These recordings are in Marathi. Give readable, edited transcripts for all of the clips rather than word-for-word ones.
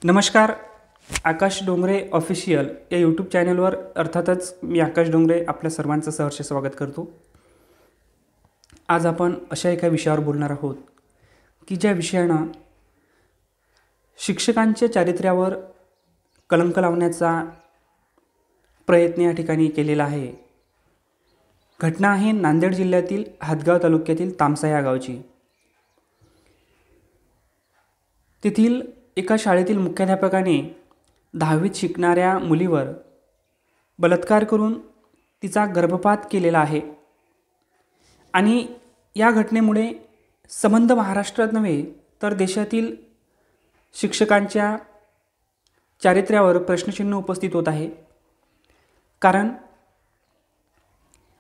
नमस्कार. आकाश डोंगरे ऑफिशियल या यूट्यूब चॅनलवर अर्थातच मी आकाश डोंगरे आपल्या सर्वांचं सहर्ष स्वागत करतो. आज आपण अशा एका विषयावर बोलणार आहोत की ज्या विषयानं शिक्षकांच्या चारित्र्यावर कलंक लावण्याचा प्रयत्न या ठिकाणी केलेला आहे. घटना आहे नांदेड जिल्ह्यातील हदगाव तालुक्यातील तामसा या गावची. तेथील एका शाळेतील मुख्याध्यापकाने 10वीत शिकणाऱ्या मुलीवर बलात्कार करून तिचा गर्भपात केलेला आहे. आणि या घटनेमुळे संबंध महाराष्ट्रात नव्हे तर देशातील शिक्षकांच्या चारित्र्यावर प्रश्नचिन्ह उपस्थित होत आहे. कारण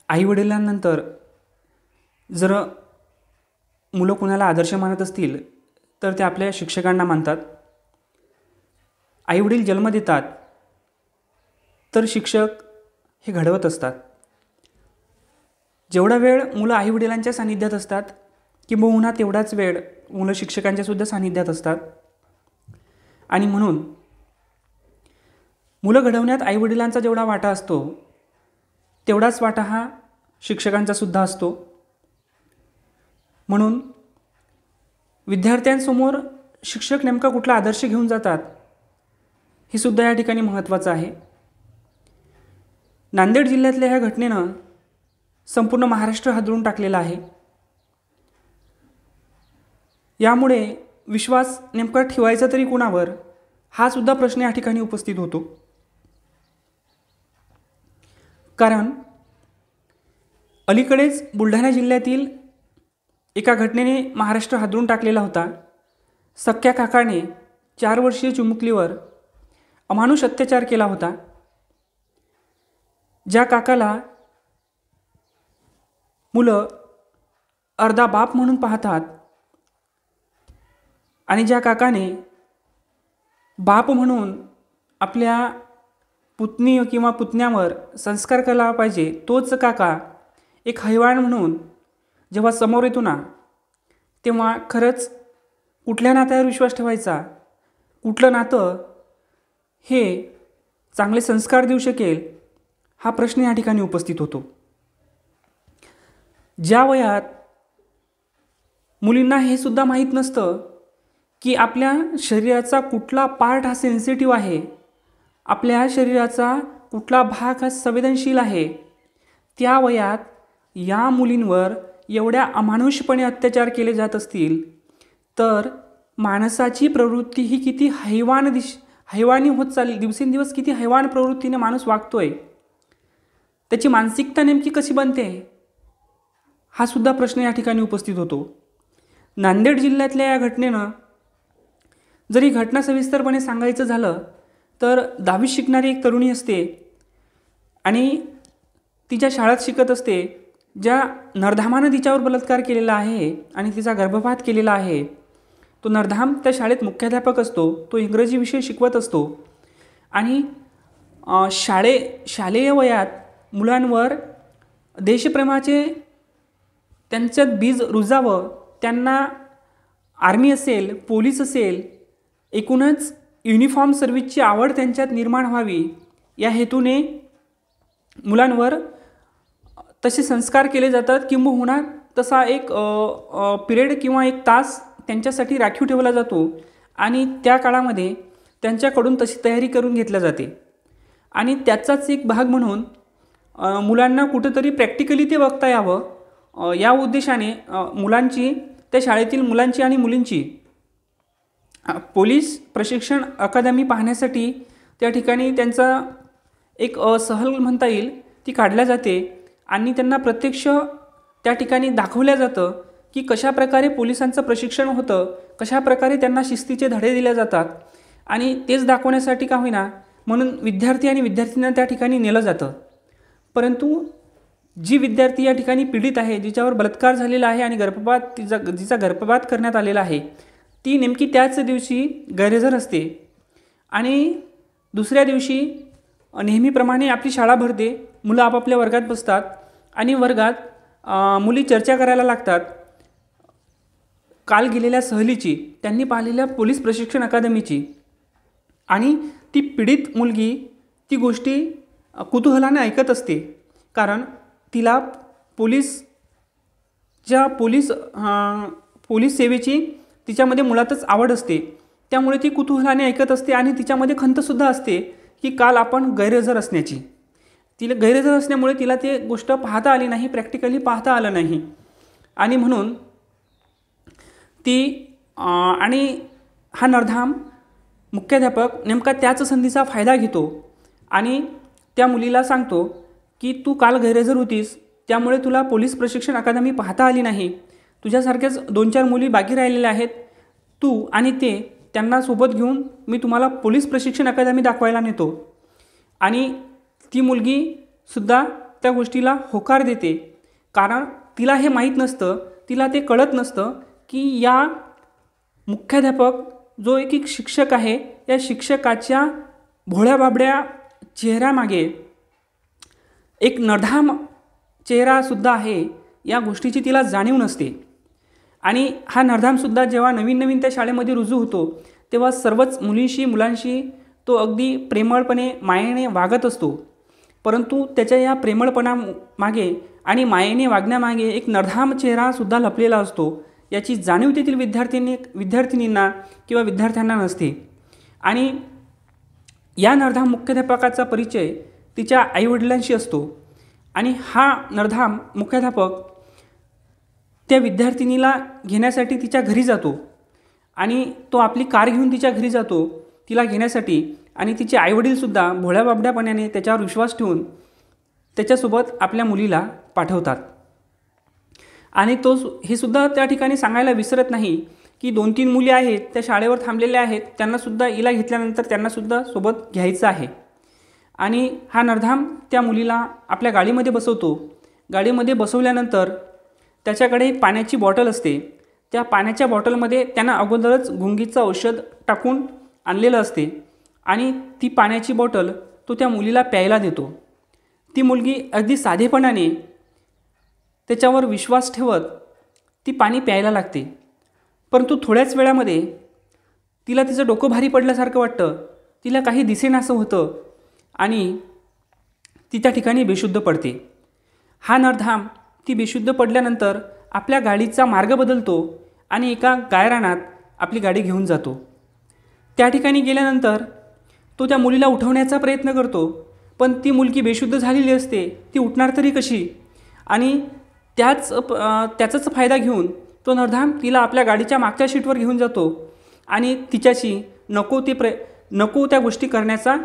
आईवडिलांनंतर जर मुलं कुणाला आदर्श मानत असतील तर ते आपल्या शिक्षकांना मानतात. आईवडील जन्म देतात तर शिक्षक हे घडवत असतात. जेवढा वेळ मुलं आईवडिलांच्या सानिध्यात असतात किंबहुना तेवढाच वेळ मुलं शिक्षकांच्या सुद्धा सानिध्यात असतात. आणि म्हणून मुलं घडवण्यात आईवडिलांचा जेवढा वाटा असतो तेवढाच वाटा हा शिक्षकांचा सुद्धा असतो. म्हणून विद्यार्थ्यांसमोर शिक्षक नेमका कुठला आदर्श घेऊन जातात हे सुद्धा या ठिकाणी महत्त्वाचं आहे. नांदेड जिल्ह्यातल्या ह्या घटनेनं संपूर्ण महाराष्ट्र हादरून टाकलेला आहे. यामुळे विश्वास नेमका ठेवायचा तरी कुणावर हा सुद्धा प्रश्न या ठिकाणी उपस्थित होतो. कारण अलीकडेच बुलढाणा जिल्ह्यातील एका घटनेने महाराष्ट्र हादरून टाकलेला होता. सख्या काकाने 4 वर्षीय चिमुकलीवर अमानुष अत्याचार केला होता. ज्या काकाला मुलं अर्धा बाप म्हणून पाहतात आणि ज्या काकाने बाप म्हणून आपल्या पुतणी किंवा पुतण्यावर संस्कार केला पाहिजे, तोच काका एक हैवान म्हणून जेव्हा समोर येतो ना तेव्हा खरंच कुठल्या नात्यावर विश्वास ठेवायचा, कुठलं नातं हे चांगले संस्कार देऊ शकेल हा प्रश्न या ठिकाणी उपस्थित होतो. ज्या वयात मुलींना हे सुद्धा माहीत नसतं की आपल्या शरीराचा कुठला पार्ट हा सेन्सिटिव्ह आहे, आपल्या शरीराचा कुठला भाग हा संवेदनशील आहे, त्या वयात या मुलींवर एवढ्या अमानुषपणे अत्याचार केले जात असतील तर माणसाची प्रवृत्ती ही किती हैवानी होत चालली, दिवसेंदिवस किती हैवान प्रवृत्तीने माणूस वागतोय, त्याची मानसिकता नेमकी कशी बनते हा सुद्धा प्रश्न या ठिकाणी उपस्थित होतो. नांदेड जिल्ह्यातल्या या घटनेनं जरी घटना सविस्तरपणे सांगायचं झालं तर 10वीत शिकणारी एक तरुणी असते आणि तिच्या शाळेत शिकत असते. ज्या नरधामानं तिच्यावर बलात्कार केलेला आहे आणि तिचा गर्भपात केलेला आहे तो नरधाम त्या शाळेत मुख्याध्यापक असतो. तो इंग्रजी विषय शिकवत असतो आणि शालेय वयात मुलांवर देशप्रेमाचे त्यांच्यात बीज रुजावं, त्यांना आर्मी असेल, पोलीस असेल, एकूणच युनिफॉर्म सर्व्हिसची आवड त्यांच्यात निर्माण व्हावी या हेतूने मुलांवर तसे संस्कार केले जातात. किंबहुना तसा एक पिरियड किंवा एक तास त्यांच्यासाठी राखीव ठेवला जातो आणि त्या काळामध्ये त्यांच्याकडून तशी तयारी करून घेतल्या जाते. आणि त्याचाच एक भाग म्हणून मुलांना कुठंतरी प्रॅक्टिकली ते बघता यावं या उद्देशाने मुलांची, त्या शाळेतील मुलांची आणि मुलींची पोलीस प्रशिक्षण अकादमी पाहण्यासाठी त्या ठिकाणी त्यांचा एक सहल म्हणता येईल ती काढल्या जाते आणि त्यांना प्रत्यक्ष त्या ठिकाणी दाखवल्या जातं की कशाप्रकारे पोलिसांचं प्रशिक्षण होतं, कशाप्रकारे त्यांना शिस्तीचे धडे दिले जातात. आणि तेच दाखवण्यासाठी का होईना म्हणून विद्यार्थी आणि विद्यार्थ्यांना त्या ठिकाणी नेलं जातं. परंतु जी विद्यार्थी या ठिकाणी पीडित आहे, जिच्यावर बलात्कार झालेला आहे आणि जिचा गर्भपात करण्यात आलेला आहे, ती नेमकी त्याच दिवशी गैरहजर असते. आणि दुसऱ्या दिवशी नेहमीप्रमाणे आपली शाळा भरते, मुलं आपापल्या वर्गात बसतात आणि वर्गात मुली चर्चा करायला लागतात. काल गेलेल्या सहलीची, त्यांनी पाहिलेल्या पोलीस प्रशिक्षण अकादमीची. आणि ती पीडित मुलगी ती गोष्टी कुतूहलाने ऐकत असते, कारण तिला पोलीस सेवेची तिच्यामध्ये मुळातच आवड असते. त्यामुळे ती कुतूहलाने ऐकत असते आणि तिच्यामध्ये खंतसुद्धा असते की काल आपण गैरहजर असण्याची. तिला गैरहजर असल्यामुळे तिला ते गोष्ट पाहता आली नाही, प्रॅक्टिकली पाहता आलं नाही. आणि म्हणून आणि हा नरधाम मुख्याध्यापक नेमका त्याच संधीचा फायदा घेतो आणि त्या मुलीला सांगतो की तू काल गैरहजर होतीस, त्यामुळे तुला पोलीस प्रशिक्षण अकादमी पाहता आली नाही. तुझ्यासारख्याच 2-4 मुली बाकी राहिलेल्या आहेत, तू आणि त्यांना सोबत घेऊन मी तुम्हाला पोलीस प्रशिक्षण अकादमी दाखवायला नेतो. आणि ती मुलगीसुद्धा त्या गोष्टीला होकार देते, कारण तिला हे माहीत नसतं, तिला ते कळत नसतं की या मुख्याध्यापक जो एक शिक्षक आहे, या शिक्षकाच्या भोळ्या बाबड्या चेहऱ्यामागे एक नरधाम चेहरासुद्धा आहे, या गोष्टीची तिला जाणीव नसते. आणि हा नरधामसुद्धा जेव्हा नवीन त्या शाळेमध्ये रुजू होतो, तेव्हा सर्वच मुलांशी तो अगदी प्रेमळपणे मायेने वागत असतो. परंतु त्याच्या या प्रेमळपणामागे आणि मायेने वागण्यामागे एक नरधाम चेहरासुद्धा लपलेला असतो, याची जाणीव तेथील विद्यार्थिनींना किंवा विद्यार्थ्यांना नसते. आणि या नरधाम मुख्याध्यापकाचा परिचय तिच्या आईवडिलांशी असतो. आणि हा नरधाम मुख्याध्यापक त्या विद्यार्थिनीला घेण्यासाठी तिच्या घरी जातो आणि तो आपली कार घेऊन तिच्या घरी जातो तिला घेण्यासाठी. आणि तिचे आईवडीलसुद्धा भोळ्या बाबड्यापणाने त्याच्यावर विश्वास ठेवून त्याच्यासोबत आपल्या मुलीला पाठवतात. आणि हे सुद्धा त्या ठिकाणी सांगायला विसरत नाही की 2-3 मुली आहेत त्या शाळेवर थांबलेल्या आहेत, त्यांनासुद्धा हिला घेतल्यानंतर त्यांनासुद्धा सोबत घ्यायचं आहे. आणि हा नरधाम त्या मुलीला आपल्या गाडीमध्ये बसवतो. गाडीमध्ये बसवल्यानंतर त्याच्याकडे एक पाण्याची बॉटल असते. त्या पाण्याच्या बॉटलमध्ये त्यानं अगोदरच गुंगीचं औषध टाकून आणलेलं असते आणि ती पाण्याची बॉटल तो त्या मुलीला प्यायला देतो. ती मुलगी अगदी साधेपणाने त्याच्यावर विश्वास ठेवत ती पाणी प्यायला लागते. परंतु थोड्याच वेळामध्ये तिला तिचं डोकं भारी पडल्यासारखं वाटतं, तिला काही दिसेनासं होतं आणि ती त्या ठिकाणी बेशुद्ध पडते. हा नरधाम ती बेशुद्ध पडल्यानंतर आपल्या गाडीचा मार्ग बदलतो आणि एका गायरानात आपली गाडी घेऊन जातो. त्या ठिकाणी गेल्यानंतर तो त्या मुलीला उठवण्याचा प्रयत्न करतो, पण ती मुलगी बेशुद्ध झालेली असते, ती उठणार तरी कशी. आणि त्याचाच फायदा घेऊन तो नरधाम तिला आपल्या गाडीच्या मागच्या सीटवर घेऊन जातो आणि तिच्याशी नको त्या गोष्टी करण्याचा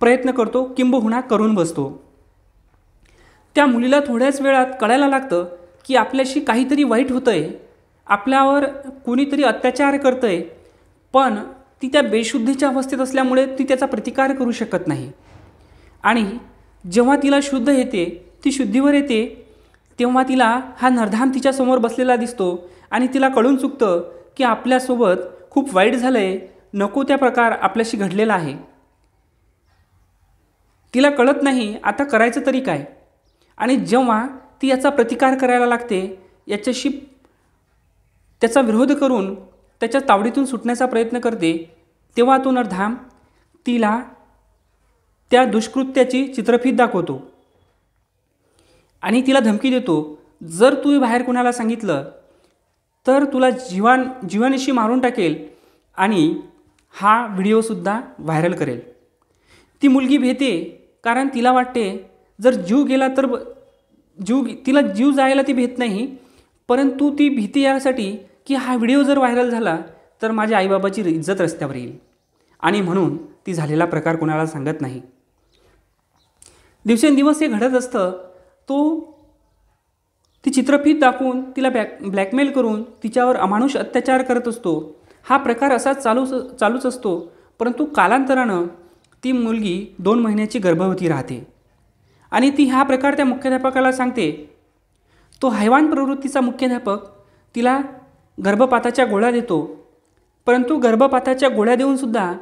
प्रयत्न करतो, किंबहुना करून बसतो. त्या मुलीला थोड्याच वेळात कळायला लागतं की आपल्याशी काहीतरी वाईट होतं आहे, आपल्यावर कोणीतरी अत्याचार करतं आहे, पण ती त्या बेशुद्धीच्या अवस्थेत असल्यामुळे ती त्याचा प्रतिकार करू शकत नाही. आणि जेव्हा तिला शुद्ध येते, ती शुद्धीवर येते, तेव्हा तिला हा नरधाम तिच्यासमोर बसलेला दिसतो आणि तिला कळून चुकतं की आपल्यासोबत खूप वाईट झालं आहे, नको त्या प्रकार आपल्याशी घडलेला आहे. तिला कळत नाही आता करायचं तरी काय. आणि जेव्हा ती याचा प्रतिकार करायला लागते, याच्याशी त्याचा विरोध करून त्याच्या तावडीतून सुटण्याचा प्रयत्न करते, तेव्हा तो नरधाम तिला त्या दुष्कृत्याची चित्रफीत दाखवतो आणि तिला धमकी देतो, जर तू बाहेर कोणाला सांगितलं तर तुला जीवानिशी मारून टाकेल आणि हा व्हिडिओसुद्धा व्हायरल करेल. ती मुलगी भेते, कारण तिला वाटते जर जीव गेला तर तिला जीव जायला ती भेट नाही, परंतु ती भीती यासाठी की हा व्हिडिओ जर व्हायरल झाला तर माझ्या आईबाबाची इज्जत रस्त्यावर येईल. आणि म्हणून ती झालेला प्रकार कोणाला सांगत नाही. दिवसेंदिवस हे घडत असतं. ती चित्रफीत दाखवून तिला ब्लॅकमेल करून तिच्यावर अमानुष अत्याचार करत असतो. हा प्रकार असाच चालूच असतो. परंतु कालांतरानं ती मुलगी 2 महिन्याची गर्भवती राहते आणि ती हा प्रकार त्या मुख्याध्यापकाला सांगते. तो हैवान प्रवृत्तीचा मुख्याध्यापक तिला गर्भपाताच्या गोळ्या देतो, परंतु गर्भपाताच्या गोळ्या देऊनसुद्धा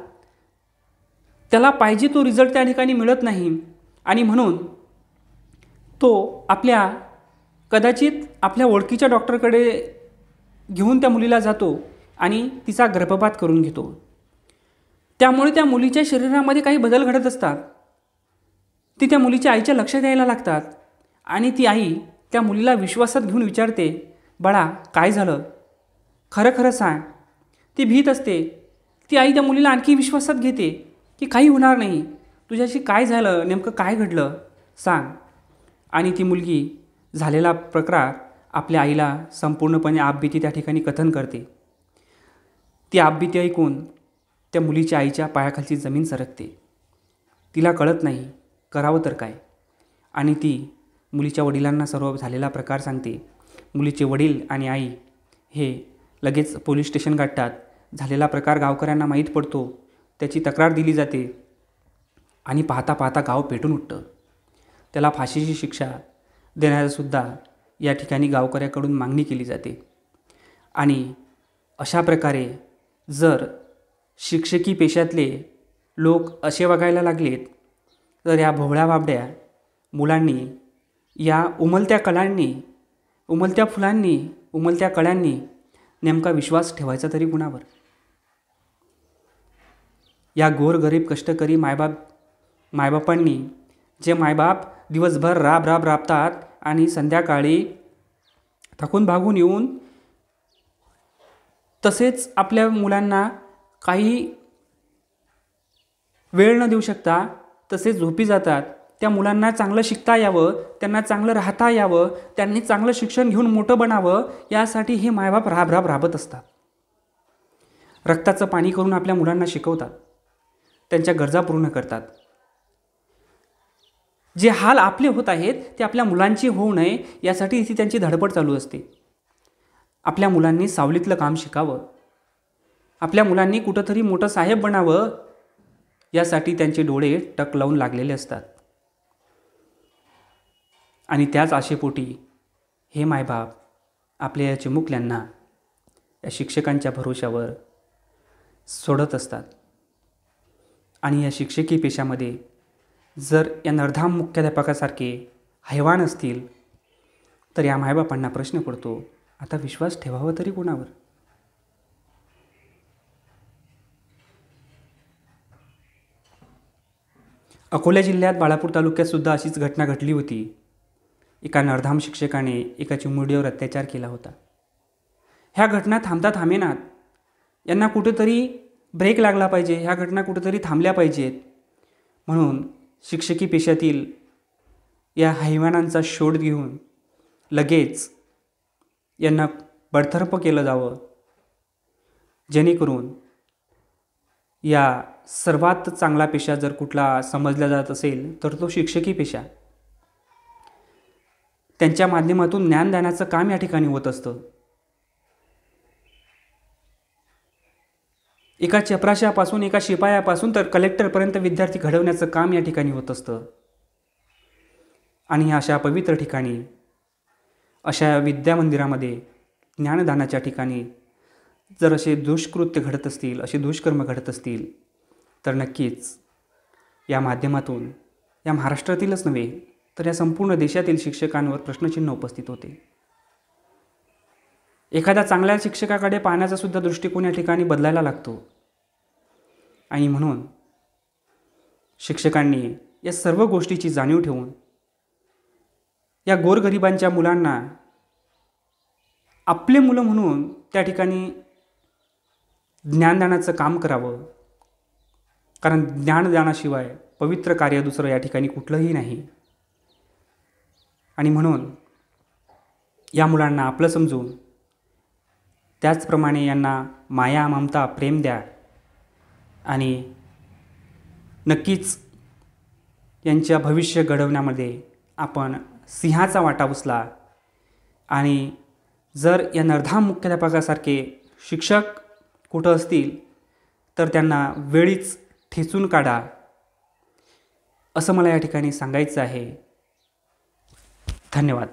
त्याला पाहिजे तो रिझल्ट त्या ठिकाणी मिळत नाही. आणि म्हणून तो कदाचित आपल्या ओळखीच्या डॉक्टरकडे घेऊन त्या मुलीला जातो आणि तिचा गर्भपात करून घेतो. त्यामुळे त्या मुलीच्या शरीरामध्ये काही बदल घडत असतात. ती त्या मुलीच्या आईच्या लक्षात यायला लागतात आणि ती आई त्या मुलीला विश्वासात घेऊन विचारते, बाळा काय झालं, खरं खरं सांग. ती भीत असते. ती आई त्या मुलीला आणखी विश्वासात घेते की काही होणार नाही, तुझ्याशी काय झालं, नेमकं काय घडलं सांग. आणि ती मुलगी झालेला प्रकार आपल्या आईला संपूर्णपणे आपबीती त्या ठिकाणी कथन करते. ती आपबीती ऐकून त्या मुलीच्या आईच्या पायाखालची जमीन सरकते. तिला कळत नाही करावं तर काय. आणि ती मुलीच्या वडिलांना सर्व झालेला प्रकार सांगते. मुलीचे वडील आणि आई हे लगेच पोलीस स्टेशन गाठतात. झालेला प्रकार गावकऱ्यांना माहीत पडतो. त्याची तक्रार दिली जाते आणि पाहता पाहता गाव पेटून उठतं. त्याला फाशीची शिक्षा देण्याचासुद्धा या ठिकाणी गावकऱ्याकडून मागणी केली जाते. आणि अशा प्रकारे जर शिक्षकी पेशातले लोक असे वागायला लागलेत तर या भोवळ्या बाबड्या मुलांनी, या उमलत्या कलांनी, उमलत्या फुलांनी, उमलत्या कळ्यांनी नेमका विश्वास ठेवायचा तरी कुणावर? या गोरगरीब कष्टकरी मायबापांनी, जे मायबाप दिवसभर राबतात आणि संध्याकाळी थकून भागून येऊन तसेच आपल्या मुलांना काही वेळ न देऊ शकता तसेच झोपी जातात. त्या मुलांना चांगलं शिकता यावं, त्यांना चांगलं राहता यावं, त्यांनी चांगलं शिक्षण घेऊन मोठं बनावं, यासाठी हे मायबाप राबत असतात. रक्ताचं पाणी करून आपल्या मुलांना शिकवतात, त्यांच्या गरजा पूर्ण करतात. जे हाल आपले होत आहेत ते आपल्या मुलांची होऊ नये यासाठी इथे त्यांची धडपड चालू असते. आपल्या मुलांनी सावलीतलं काम शिकावं, आपल्या मुलांनी कुठंतरी मोठं साहेब बनावं, यासाठी त्यांचे डोळे टक लावून लागलेले असतात. आणि त्याच आशेपोटी हे मायबाप आपल्या या चिमुकल्यांना या शिक्षकांच्या भरोशावर सोडत असतात. आणि या शिक्षकी पेशामध्ये जर या नरधाम मुख्याध्यापकासारखे हैवान असतील तर या मायबापांना प्रश्न पडतो, आता विश्वास ठेवावा तरी कोणावर? अकोला जिल्ह्यात बाळापूर तालुक्यात सुद्धा अशीच घटना घडली होती. एका नरधाम शिक्षकाने एका चिमुरडीवर अत्याचार केला होता. ह्या घटना थांबता थांबेनात. यांना कुठेतरी ब्रेक लागला पाहिजे, ह्या घटना कुठेतरी थांबल्या पाहिजेत. म्हणून शिक्षकी पेशातील या हैवानांचा शोध घेऊन लगेच यांना बडतर्फ केलं जावं, जेणेकरून या सर्वात चांगला पेशा जर कुठला समजला जात असेल तर तो शिक्षकी पेशा. त्यांच्या माध्यमातून ज्ञानदानाचं काम या ठिकाणी होत असतं. एका चपराशापासून, एका शिपायापासून तर कलेक्टरपर्यंत विद्यार्थी घडवण्याचं काम या ठिकाणी होत असतं. आणि अशा पवित्र ठिकाणी, अशा विद्यामंदिरामध्ये, ज्ञानदानाच्या ठिकाणी जर असे दुष्कृत्य घडत असतील, असे दुष्कर्म घडत असतील तर नक्कीच या माध्यमातून या महाराष्ट्रातीलच नव्हे तर या संपूर्ण देशातील शिक्षकांवर प्रश्नचिन्ह उपस्थित होते. एखाद्या चांगल्या शिक्षकाकडे पाहण्याचा सुद्धा दृष्टिकोन या ठिकाणी बदलायला लागतो. आणि म्हणून शिक्षकांनी या सर्व गोष्टीची जाणीव ठेवून या गोरगरिबांच्या मुलांना आपले मुलं म्हणून त्या ठिकाणी ज्ञानदानाचं काम करावं. कारण ज्ञानदानाशिवाय पवित्र कार्य दुसरं या ठिकाणी कुठलंही नाही. आणि म्हणून या मुलांना आपलं समजून त्याचप्रमाणे यांना माया, ममता, प्रेम द्या. आणि नक्कीच यांच्या भविष्य घडवण्यामध्ये आपण सिंहाचा वाटा उचला. आणि जर या नरधाम मुख्याध्यापकासारखे शिक्षक कुठं असतील तर त्यांना वेळीच ठेचून काढा, असं मला या ठिकाणी सांगायचं आहे. धन्यवाद.